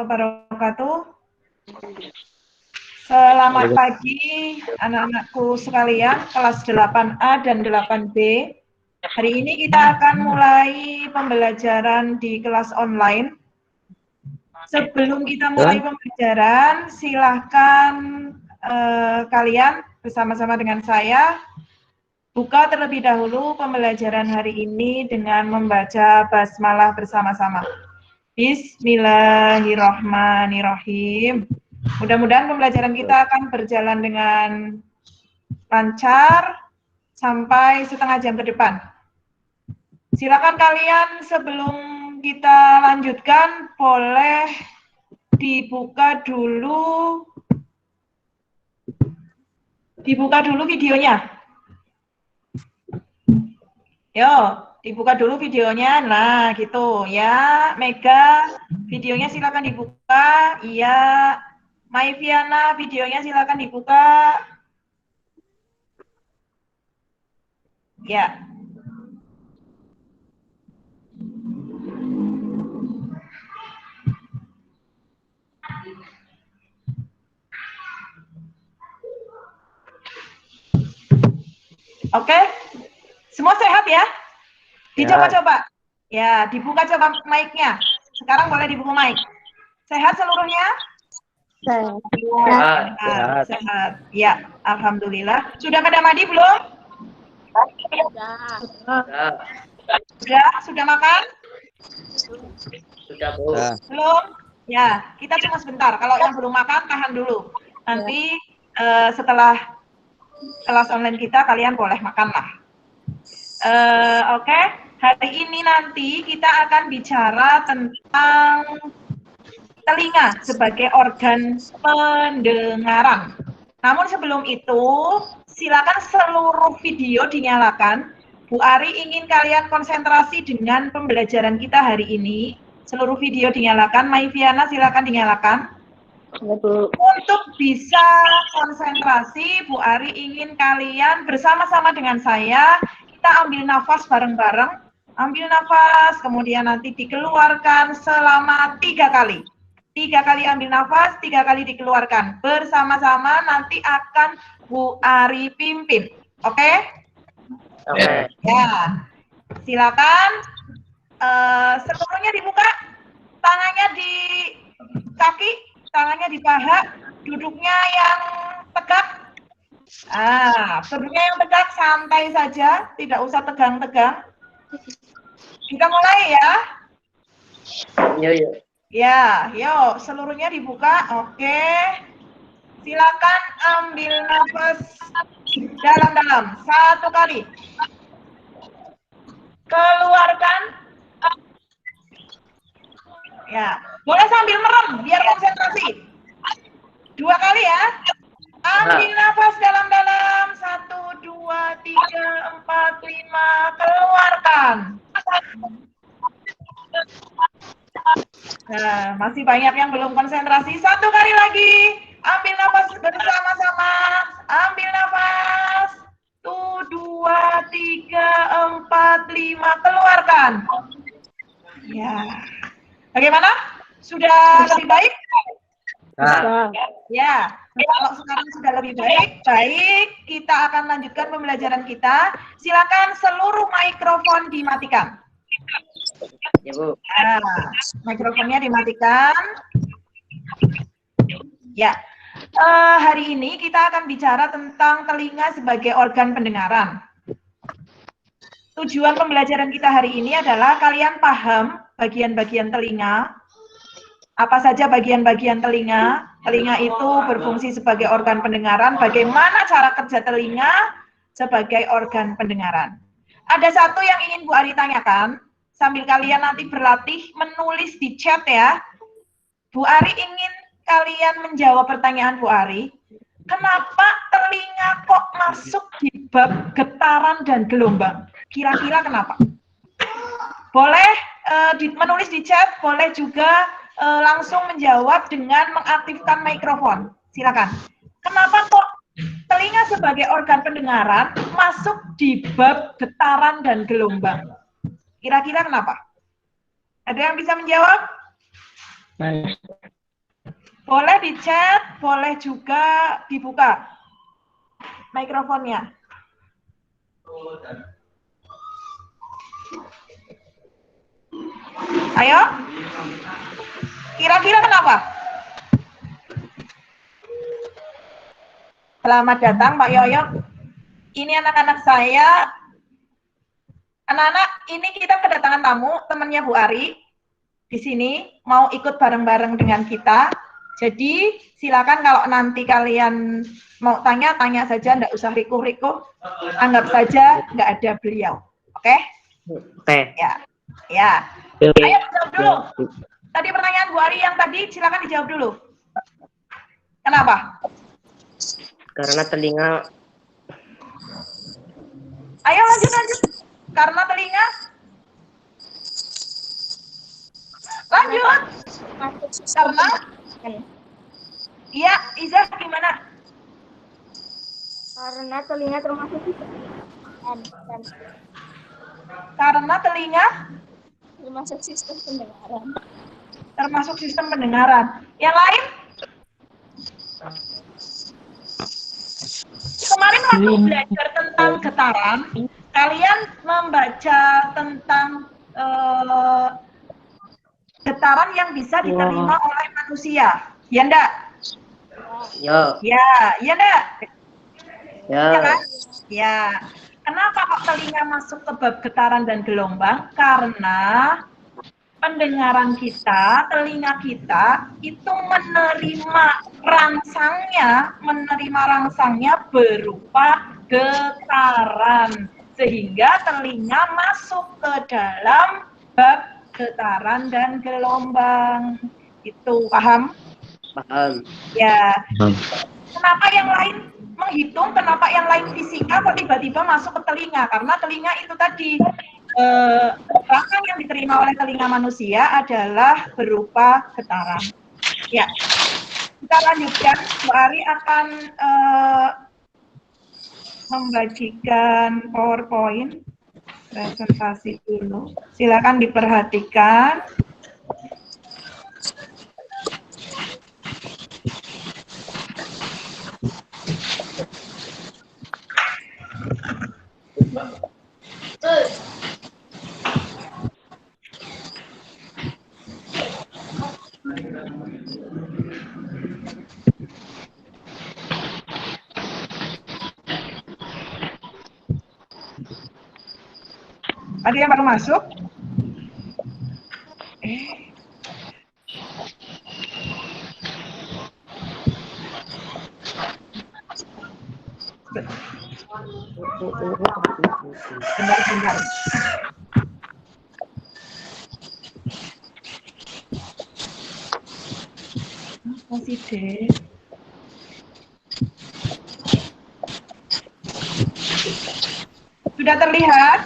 wabarakatuh. Selamat pagi anak-anakku sekalian, kelas 8A dan 8B. Hari ini kita akan mulai pembelajaran di kelas online. Sebelum kita mulai pembelajaran, silahkan kalian bersama-sama dengan saya buka terlebih dahulu pembelajaran hari ini dengan membaca basmalah bersama-sama. Bismillahirrahmanirrahim. Mudah-mudahan pembelajaran kita akan berjalan dengan lancar sampai setengah jam ke depan. Silakan kalian sebelum kita lanjutkan boleh dibuka dulu videonya. Yo, dibuka dulu videonya. Nah, gitu ya. Mega, videonya silakan dibuka. Iya. Maiviana, videonya silakan dibuka. Ya. Oke. Semua sehat ya? Dicoba-coba. Ya, dibuka coba mic-nya. Sekarang boleh dibuka mic. Sehat seluruhnya? Sehat. Ya, alhamdulillah. Sudah pada mandi belum? Sudah makan? Sudah, Bu. Belum? Ya, kita cuma sebentar. Kalau yang belum makan, tahan dulu. Nanti setelah kelas online kita, kalian boleh makan lah. Oke. Hari ini nanti kita akan bicara tentang telinga sebagai organ pendengaran. Namun sebelum itu, silakan seluruh video dinyalakan. Bu Ari ingin kalian konsentrasi dengan pembelajaran kita hari ini. Seluruh video dinyalakan. Maiviana silakan dinyalakan. Untuk bisa konsentrasi, Bu Ari ingin kalian bersama-sama dengan saya, kita ambil nafas bareng-bareng. Ambil nafas, kemudian nanti dikeluarkan selama 3 kali. 3 kali ambil nafas, 3 kali dikeluarkan. Bersama-sama nanti akan Bu Ari pimpin. Oke? Oke. Ya. Silakan. Seluruhnya dibuka. Tangannya di kaki, tangannya di paha, duduknya yang tegak. Duduknya yang tegak, santai saja, tidak usah tegang-tegang. Kita mulai ya. Yuk. Ya, yuk, seluruhnya dibuka. Oke. Silakan ambil nafas dalam-dalam 1 kali. Keluarkan. Ya, boleh sambil merem biar konsentrasi. 2 kali ya. Ambil nafas dalam-dalam 1, 2, 3, 4, 5. Keluarkan. Nah, masih banyak yang belum konsentrasi. 1 kali lagi. Ambil nafas bersama-sama. Ambil nafas. 1, 2, 3, 4, 5. Keluarkan. Ya. Bagaimana? Sudah lebih baik? Ya. Kalau sekarang sudah lebih baik, kita akan lanjutkan pembelajaran kita. Silakan seluruh mikrofon dimatikan. Ya, Bu. Nah, mikrofonnya dimatikan. Ya, hari ini kita akan bicara tentang telinga sebagai organ pendengaran. Tujuan pembelajaran kita hari ini adalah kalian paham bagian-bagian telinga. Apa saja bagian-bagian telinga? Telinga itu berfungsi sebagai organ pendengaran. Bagaimana cara kerja telinga sebagai organ pendengaran? Ada satu yang ingin Bu Ari tanyakan. Sambil kalian nanti berlatih menulis di chat ya. Bu Ari ingin kalian menjawab pertanyaan Bu Ari. Kenapa telinga kok masuk di bab getaran dan gelombang? Kira-kira kenapa? Boleh menulis di chat, boleh juga langsung menjawab dengan mengaktifkan mikrofon. Silakan. Kenapa kok telinga sebagai organ pendengaran masuk di bab getaran dan gelombang? Kira-kira kenapa? Ada yang bisa menjawab? Boleh di chat, boleh juga dibuka mikrofonnya. Ayo. Kira-kira kenapa? Selamat datang Pak Yoyo. Ini anak-anak saya. Anak-anak, ini kita kedatangan tamu, temannya Bu Ari. Di sini mau ikut bareng-bareng dengan kita. Jadi silakan kalau nanti kalian mau tanya, tanya saja, enggak usah rikuh-rikuh. Anggap saja enggak ada beliau. Oke? Oke. Ya. Ya. Ayo jawab dulu. Tadi pertanyaan Bu Ari yang tadi silakan dijawab dulu. Kenapa? Karena telinga. Ayo lanjut. Karena telinga. Lanjut. Karena. Iya, Iza gimana? Karena telinga termasuk Karena telinga termasuk sistem pendengaran. Termasuk sistem pendengaran. Yang lain? Kemarin waktu belajar tentang getaran, kalian membaca tentang getaran yang bisa diterima oleh manusia. Ya enggak? Yo. Ya, ya enggak? Ya. Ya kan? Ya. Kenapa kok telinga masuk ke bab getaran dan gelombang? Karena pendengaran kita, telinga kita itu menerima rangsangnya berupa getaran, sehingga telinga masuk ke dalam bab getaran dan gelombang. Itu paham? Paham. Ya. Kenapa yang lain menghitung, kenapa yang lain fisika kok tiba-tiba masuk ke telinga? Karena telinga itu tadi rangsang yang diterima oleh telinga manusia adalah berupa getaran. Ya, kita lanjutkan. Bu Ari akan membagikan PowerPoint presentasi dulu. Silakan diperhatikan. Ada yang baru masuk? Bentar. Apa sih, Dek? Sudah terlihat?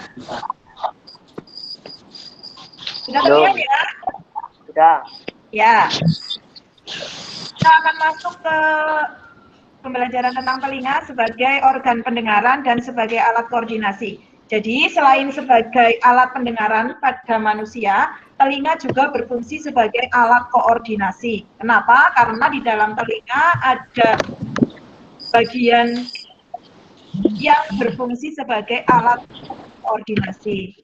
Sudah terlihat ya? Sudah. Ya. Kita akan masuk ke pembelajaran tentang telinga sebagai organ pendengaran dan sebagai alat koordinasi. Jadi selain sebagai alat pendengaran pada manusia, telinga juga berfungsi sebagai alat koordinasi. Kenapa? Karena di dalam telinga ada bagian yang berfungsi sebagai alat koordinasi.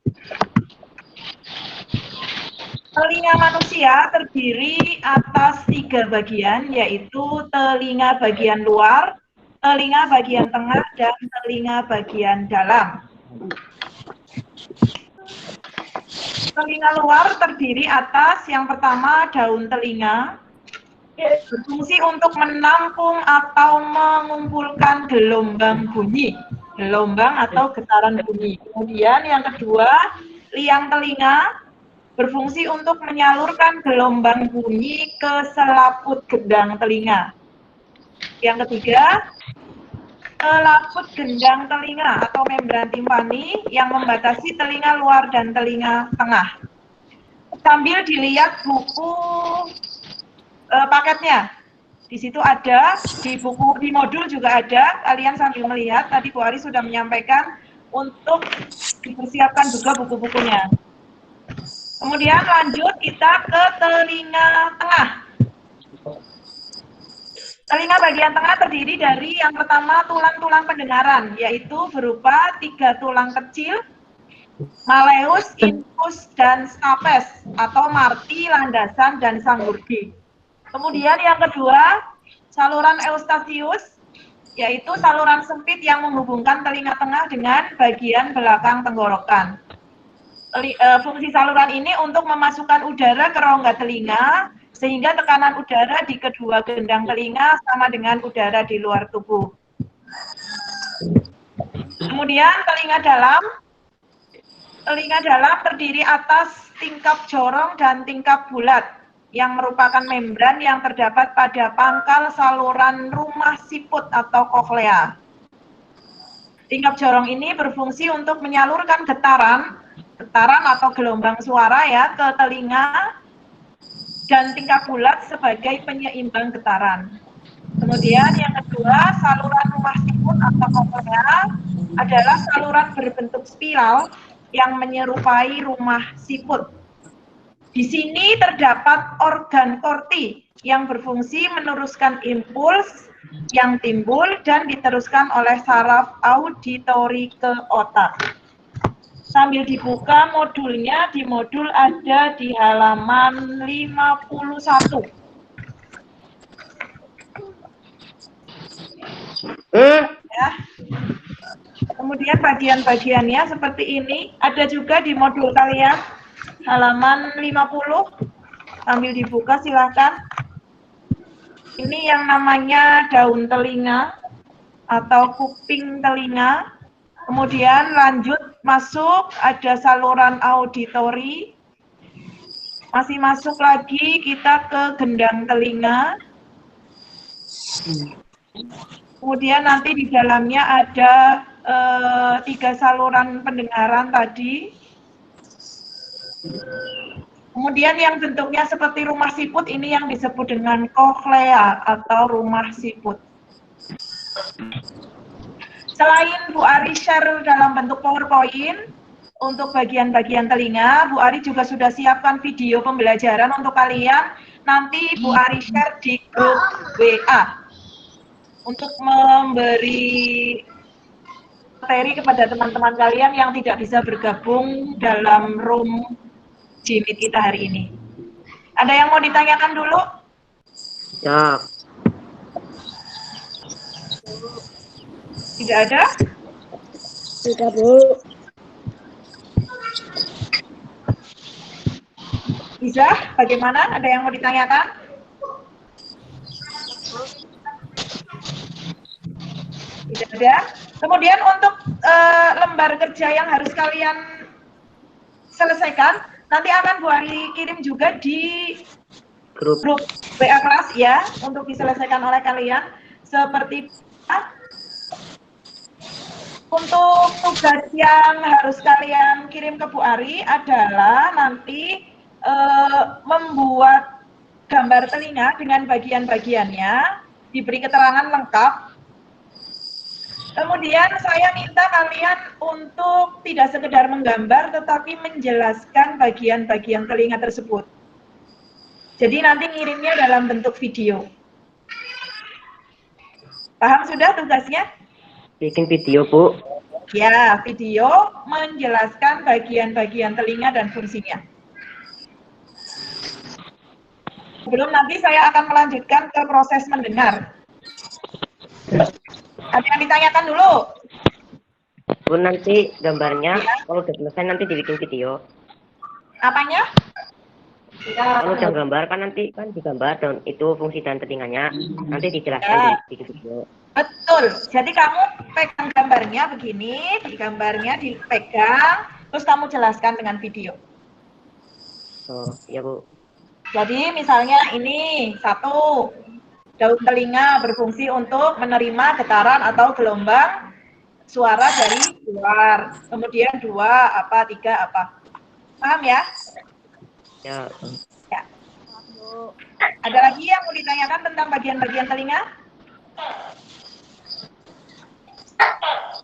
Telinga manusia terdiri atas 3 bagian, yaitu telinga bagian luar, telinga bagian tengah, dan telinga bagian dalam. Telinga luar terdiri atas yang pertama daun telinga, berfungsi untuk menampung atau mengumpulkan gelombang bunyi, gelombang atau getaran bunyi. Kemudian yang kedua, liang telinga, berfungsi untuk menyalurkan gelombang bunyi ke selaput gendang telinga. Yang ketiga, selaput gendang telinga atau membran timpani yang membatasi telinga luar dan telinga tengah. Sambil dilihat buku paketnya. Di situ ada, di buku, di modul juga ada, kalian sambil melihat, tadi Bu Ari sudah menyampaikan untuk dipersiapkan juga buku-bukunya. Kemudian lanjut kita ke telinga tengah. Telinga bagian tengah terdiri dari yang pertama tulang-tulang pendengaran, yaitu berupa 3 tulang kecil, malleus, infus, dan stapes, atau marti, landasan, dan sanggurdi. Kemudian yang kedua, saluran eustachius, yaitu saluran sempit yang menghubungkan telinga tengah dengan bagian belakang tenggorokan. Fungsi saluran ini untuk memasukkan udara ke rongga telinga, sehingga tekanan udara di kedua gendang telinga sama dengan udara di luar tubuh. Kemudian telinga dalam terdiri atas tingkap jorong dan tingkap bulat, yang merupakan membran yang terdapat pada pangkal saluran rumah siput atau koklea. Tingkap jorong ini berfungsi untuk menyalurkan getaran atau gelombang suara ya ke telinga, dan tingkap bulat sebagai penyeimbang getaran. Kemudian yang kedua, saluran rumah siput atau koklea adalah saluran berbentuk spiral yang menyerupai rumah siput. Di sini terdapat organ korti yang berfungsi meneruskan impuls yang timbul dan diteruskan oleh saraf auditori ke otak. Sambil dibuka modulnya, di modul ada di halaman 51. Ya. Kemudian bagian-bagiannya seperti ini, ada juga di modul kalian, halaman 50. Sambil dibuka silakan. Ini yang namanya daun telinga atau kuping telinga. Kemudian lanjut masuk, ada saluran auditori. Masih masuk lagi kita ke gendang telinga. Kemudian nanti di dalamnya ada 3 saluran pendengaran tadi. Kemudian yang bentuknya seperti rumah siput ini yang disebut dengan koklea atau rumah siput. Selain Bu Ari share dalam bentuk PowerPoint untuk bagian-bagian telinga, Bu Ari juga sudah siapkan video pembelajaran untuk kalian. Nanti Bu Ari share di grup WA untuk memberi materi kepada teman-teman kalian yang tidak bisa bergabung dalam room Jimit kita hari ini. Ada yang mau ditanyakan dulu? Ya. Tidak ada? Tidak, Bu. Bisa? Bagaimana? Ada yang mau ditanyakan? Tidak ada. Kemudian untuk lembar kerja yang harus kalian selesaikan, nanti akan Bu Ari kirim juga di grup WA kelas ya, untuk diselesaikan oleh kalian. Seperti untuk tugas yang harus kalian kirim ke Bu Ari adalah nanti membuat gambar telinga dengan bagian-bagiannya, diberi keterangan lengkap. Kemudian saya minta kalian untuk tidak sekedar menggambar, tetapi menjelaskan bagian-bagian telinga tersebut. Jadi nanti ngirimnya dalam bentuk video. Paham sudah tugasnya? Bikin video, Bu. Ya, video menjelaskan bagian-bagian telinga dan fungsinya. Sebelum nanti saya akan melanjutkan ke proses mendengar. Ada yang ditanyakan dulu? Bu, nanti gambarnya, kalau udah selesai nanti dibikin video. Apanya? Kalau udah gambar kan nanti kan digambar dan itu fungsi dan telinganya nanti dijelaskan di video. Betul. Jadi kamu pegang gambarnya begini, di gambarnya dipegang, terus kamu jelaskan dengan video. Oh, ya Bu. Jadi misalnya ini 1, daun telinga berfungsi untuk menerima getaran atau gelombang suara dari luar. Kemudian 2 apa, 3 apa. Paham ya? Ya. Ya. Ada lagi yang mau ditanyakan tentang bagian-bagian telinga?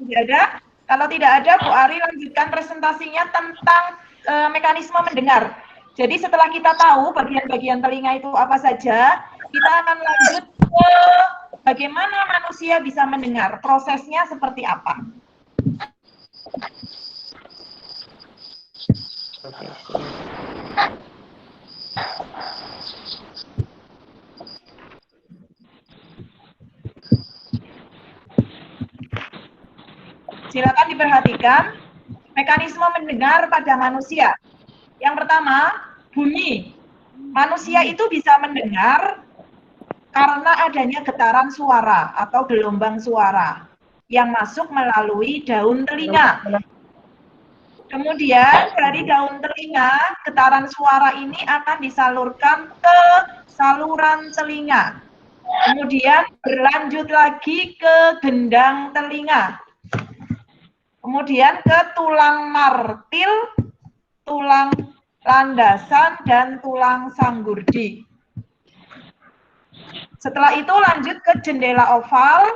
Tidak ada? Kalau tidak ada, Bu Ari lanjutkan presentasinya tentang mekanisme mendengar. Jadi setelah kita tahu bagian-bagian telinga itu apa saja, kita akan lanjut ke bagaimana manusia bisa mendengar? Prosesnya seperti apa? Silakan diperhatikan mekanisme mendengar pada manusia. Yang pertama, bunyi. Manusia itu bisa mendengar karena adanya getaran suara atau gelombang suara yang masuk melalui daun telinga. Kemudian dari daun telinga, getaran suara ini akan disalurkan ke saluran telinga. Kemudian berlanjut lagi ke gendang telinga. Kemudian ke tulang martil, tulang landasan, dan tulang sanggurdi. Setelah itu lanjut ke jendela oval,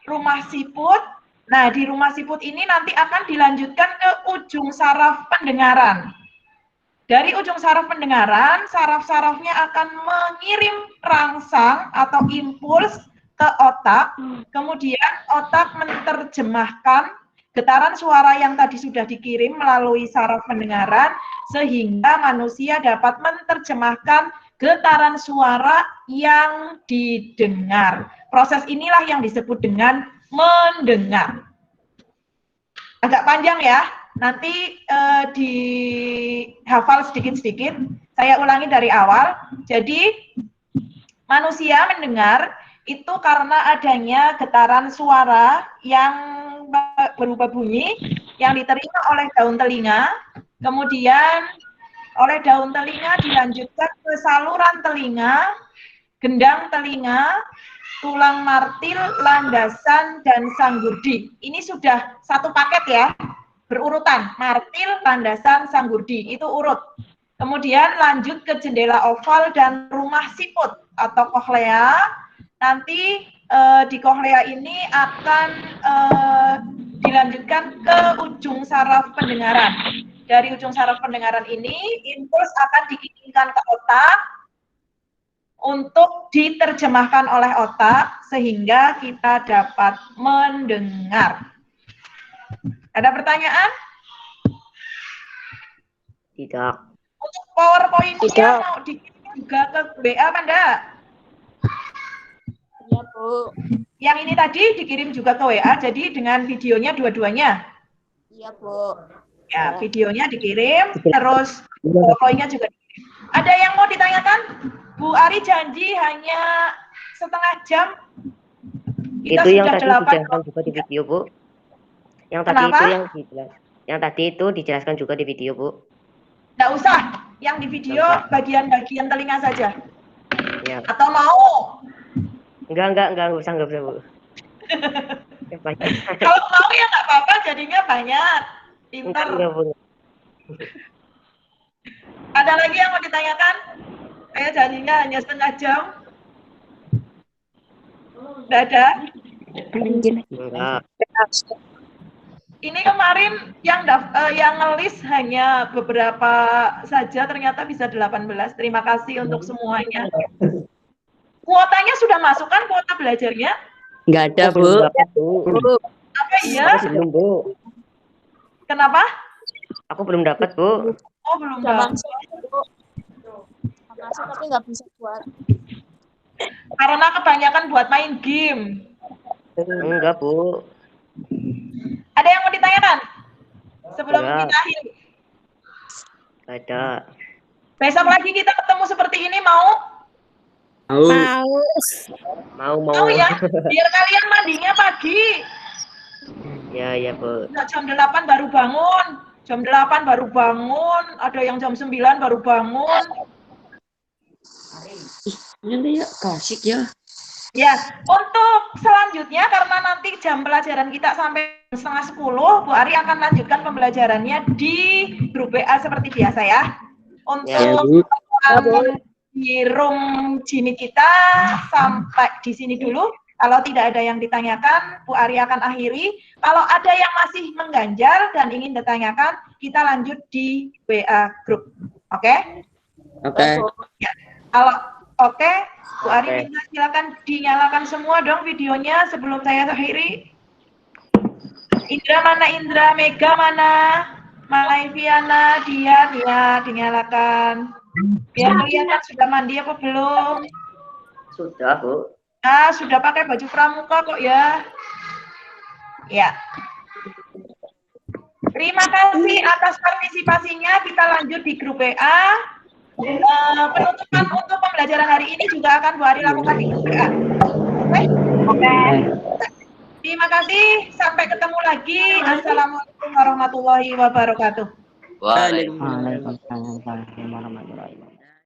rumah siput. Nah, di rumah siput ini nanti akan dilanjutkan ke ujung saraf pendengaran. Dari ujung saraf pendengaran, saraf-sarafnya akan mengirim rangsang atau impuls ke otak, kemudian otak menerjemahkan getaran suara yang tadi sudah dikirim melalui saraf pendengaran, sehingga manusia dapat menerjemahkan getaran suara yang didengar. Proses inilah yang disebut dengan mendengar. Agak panjang ya, nanti dihafal sedikit-sedikit. Saya ulangi dari awal. Jadi, manusia mendengar itu karena adanya getaran suara yang berupa bunyi yang diterima oleh daun telinga, kemudian oleh daun telinga dilanjutkan ke saluran telinga, gendang telinga, tulang martil, landasan, dan sanggurdi. Ini sudah satu paket ya, berurutan, martil, landasan, sanggurdi, itu urut. Kemudian lanjut ke jendela oval dan rumah siput atau koklea. Nanti di koklea ini akan dilanjutkan ke ujung saraf pendengaran. Dari ujung saraf pendengaran ini, impuls akan dikirimkan ke otak untuk diterjemahkan oleh otak sehingga kita dapat mendengar. Ada pertanyaan? Tidak. Untuk PowerPoint-nya mau dikirim juga ke WA, Panda? Iya, Bu. Yang ini tadi dikirim juga ke WA, jadi dengan videonya dua-duanya. Iya, Bu. Ya, videonya dikirim, terus PowerPoint-nya juga dikirim. Ada yang mau ditanyakan? Bu Ari janji hanya setengah jam. Kita itu yang sudah tadi 8 dijelaskan juga di video, Bu. Yang tadi Kenapa? itu yang tadi itu dijelaskan juga di video, Bu. Nggak usah, yang di video bagian-bagian telinga saja. Ya. Atau mau? Enggak usah, Bu. Kalau mau ya nggak apa-apa, jadinya banyak. Pinter. Enggak, Bu. Ada lagi yang mau ditanyakan? Saya janjinya hanya setengah jam. Nggak ada? Enggak. Ini kemarin yang ngelis hanya beberapa saja, ternyata bisa 18. Terima kasih untuk semuanya. Kuotanya sudah masuk kan, kuota belajarnya? Nggak ada, Bu. Belum dapat, Bu. Apa iya? Aku belum, Bu. Kenapa? Aku belum dapat, Bu. Oh, belum Udah dapat. masuk tapi nggak bisa buat. Karena kebanyakan buat main game. Enggak, Bu. Ada yang mau ditanyakan? Sebelum Enggak. kita akhiri. Ada. Besok lagi kita ketemu seperti ini, mau? Mau. Mau ya? Biar kalian mandinya pagi. Ya, Bu. Nggak jam 8 baru bangun. Jam 8 baru bangun. Ada yang jam 9 baru bangun. Ini ya kasih ya. Ya, untuk selanjutnya karena nanti jam pelajaran kita sampai 9:30, Bu Ari akan lanjutkan pembelajarannya di grup WA seperti biasa ya. Untuk di room Jimmy kita sampai di sini dulu. Kalau tidak ada yang ditanyakan, Bu Ari akan akhiri. Kalau ada yang masih mengganjal dan ingin ditanyakan, kita lanjut di WA grup. Oke? Oke. Ya. Kalau Oke, Bu Ari Oke. minta silakan dinyalakan semua dong videonya sebelum saya akhiri. Indra mana Indra? Mega mana? Maiviana, Dian ya dinyalakan. Biar kelihatan sudah mandi apa belum? Sudah, Bu. Ah, sudah pakai baju pramuka kok ya. Ya. Terima kasih atas partisipasinya. Kita lanjut di grup WA. Penutupan untuk pembelajaran hari ini juga akan Bu Ari lakukan di grup WA. Oke. Terima kasih. Sampai ketemu lagi. Assalamualaikum warahmatullahi wabarakatuh. Waalaikumsalam. Waalaikumsalam warahmatullahi wabarakatuh.